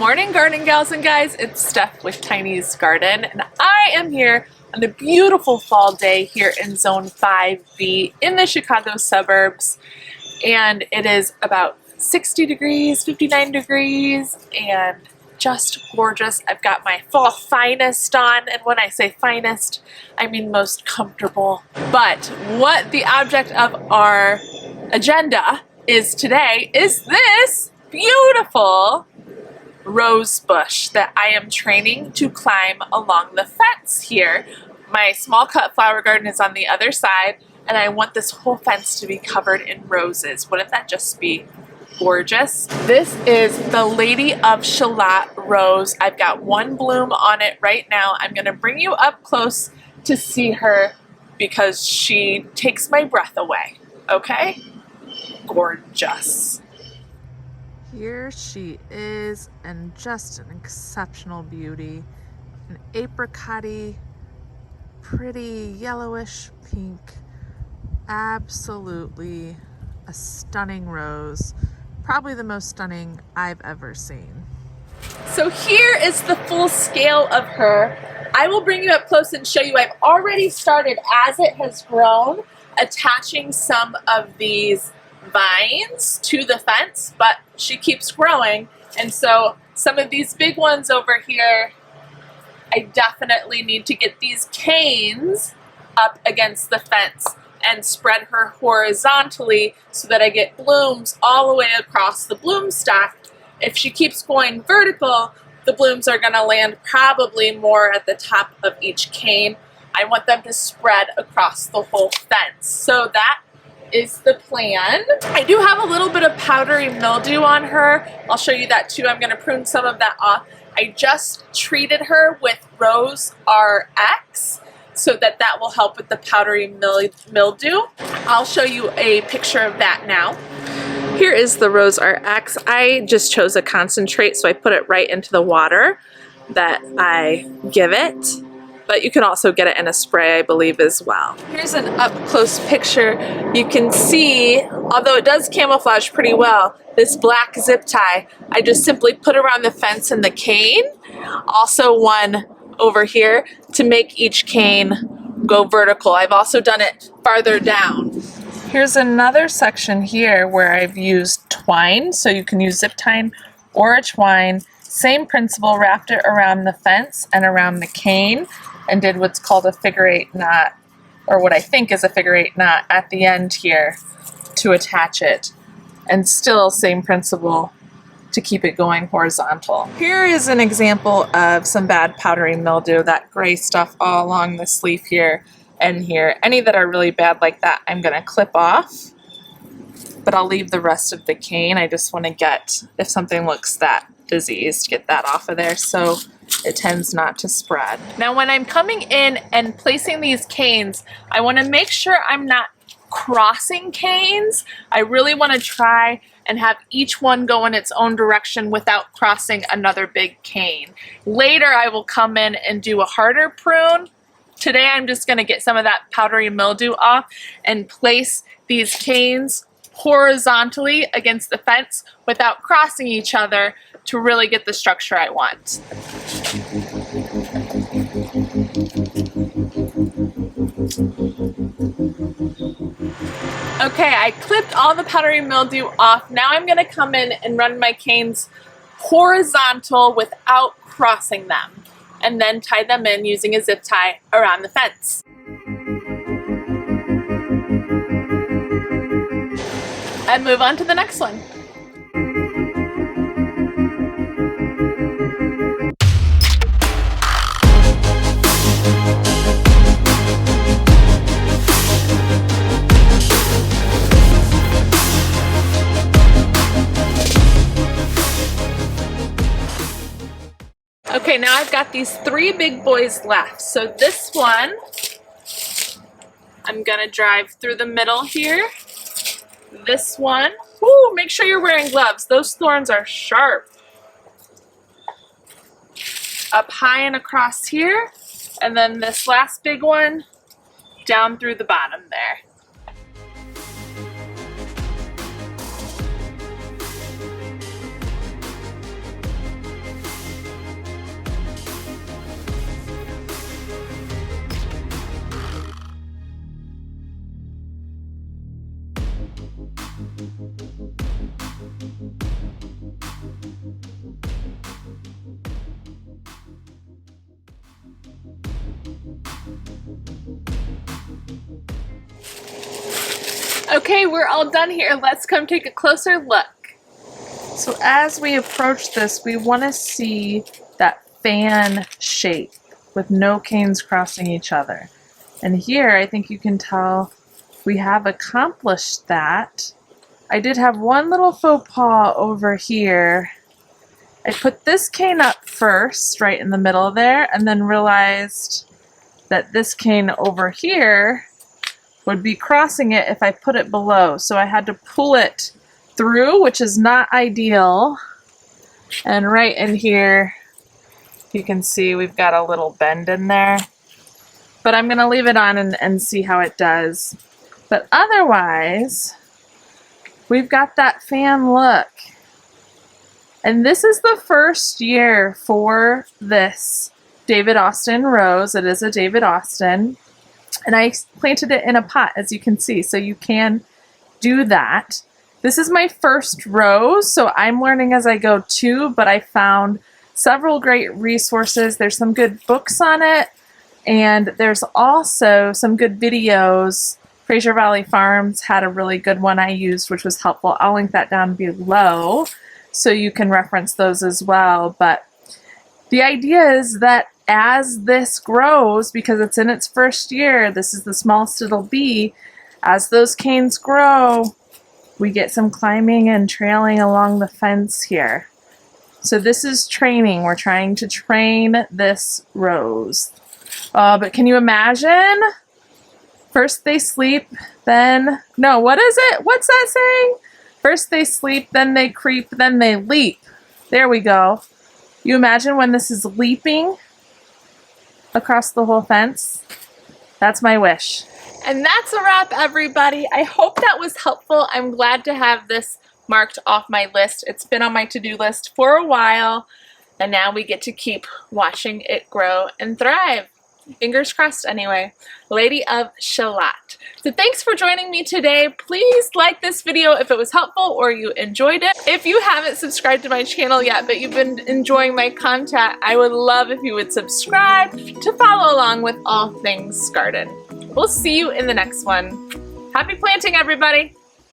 morning, garden gals and guys. It's Steph with Tiny's Garden, and I am here on a beautiful fall day here in Zone 5B in the Chicago suburbs. And it is about 60 degrees, 59 degrees, and just gorgeous. I've got my fall finest on, and when I say finest, I mean most comfortable. But what the object of our agenda is today is this beautiful rose bush that I am training to climb along the fence here. My small cut flower garden is on the other side, and I want this whole fence to be covered in roses. Wouldn't that just be gorgeous? This is the Lady of Shallot rose. I've got one bloom on it right now. I'm going to bring you up close to see her because she takes my breath away. Okay? Gorgeous. Here she is, and just an exceptional beauty. An apricot-y, pretty yellowish pink. Absolutely a stunning rose. Probably the most stunning I've ever seen. So here is the full scale of her. I will bring you up close and show you. I've already started, as it has grown, attaching some of these vines to the fence, but she keeps growing, and so some of these big ones over here, I definitely need to get these canes up against the fence and spread her horizontally so that I get blooms all the way across the bloom stalk. If she keeps going vertical, the blooms are going to land probably more at the top of each cane. I want them to spread across the whole fence. So that is the plan. I do have a little bit of powdery mildew on her. I'll show you that too. I'm going to prune some of that off. I just treated her with Rose RX so that will help with the powdery mildew. I'll show you a picture of that now. Here is the Rose RX. I just chose a concentrate, so I put it right into the water that I give it. But you can also get it in a spray, I believe, as well. Here's an up-close picture. You can see, although it does camouflage pretty well, this black zip tie, I just simply put around the fence and the cane. Also one over here to make each cane go vertical. I've also done it farther down. Here's another section here where I've used twine, so you can use zip tie or a twine. Same principle, wrapped it around the fence and around the cane, and did what's called a figure 8 knot, or what I think is a figure 8 knot at the end here to attach it. And still same principle to keep it going horizontal. Here is an example of some bad powdery mildew, that gray stuff all along the leaf here and here. Any that are really bad like that, I'm gonna clip off, but I'll leave the rest of the cane. I just wanna get, if something looks that diseased, get that off of there so it tends not to spread. Now when I'm coming in and placing these canes, I want to make sure I'm not crossing canes. I really want to try and have each one go in its own direction without crossing another big cane. Later I will come in and do a harder prune. Today I'm just going to get some of that powdery mildew off and place these canes horizontally against the fence without crossing each other to really get the structure I want. Okay, I clipped all the powdery mildew off. Now I'm going to come in and run my canes horizontal without crossing them, and then tie them in using a zip tie around the fence. And move on to the next one. Okay, now I've got these 3 big boys left. So this one, I'm gonna drive through the middle here. This one, whoo, make sure you're wearing gloves. Those thorns are sharp. Up high and across here. And then this last big one, down through the bottom there. Okay, we're all done here. Let's come take a closer look. So as we approach this, we want to see that fan shape with no canes crossing each other. And here, I think you can tell we have accomplished that. I did have one little faux pas over here. I put this cane up first, right in the middle there, and then realized that this cane over here would be crossing it if I put it below. So I had to pull it through, which is not ideal. And right in here, you can see we've got a little bend in there. But I'm gonna leave it on and see how it does. But otherwise, we've got that fan look. And this is the first year for this David Austin rose. It is a David Austin. And I planted it in a pot, as you can see, so you can do that. This is my first rose, so I'm learning as I go too, but I found several great resources. There's some good books on it, and there's also some good videos. Fraser Valley Farms had a really good one I used, which was helpful. I'll link that down below so you can reference those as well. But the idea is that as this grows, because it's in its first year, this is the smallest it'll be, as those canes grow, we get some climbing and trailing along the fence here. So this is training. We're trying to train this rose. But can you imagine? First they sleep, then... No, what is it? What's that saying? First they sleep, then they creep, then they leap. There we go. You imagine when this is leaping across the whole fence? That's my wish. And that's a wrap, everybody. I hope that was helpful. I'm glad to have this marked off my list. It's been on my to-do list for a while, and now we get to keep watching it grow and thrive. Fingers crossed anyway. Lady of Shallot. So thanks for joining me today. Please like this video if it was helpful or you enjoyed it. If you haven't subscribed to my channel yet, but you've been enjoying my content, I would love if you would subscribe to follow along with all things garden. We'll see you in the next one. Happy planting, everybody!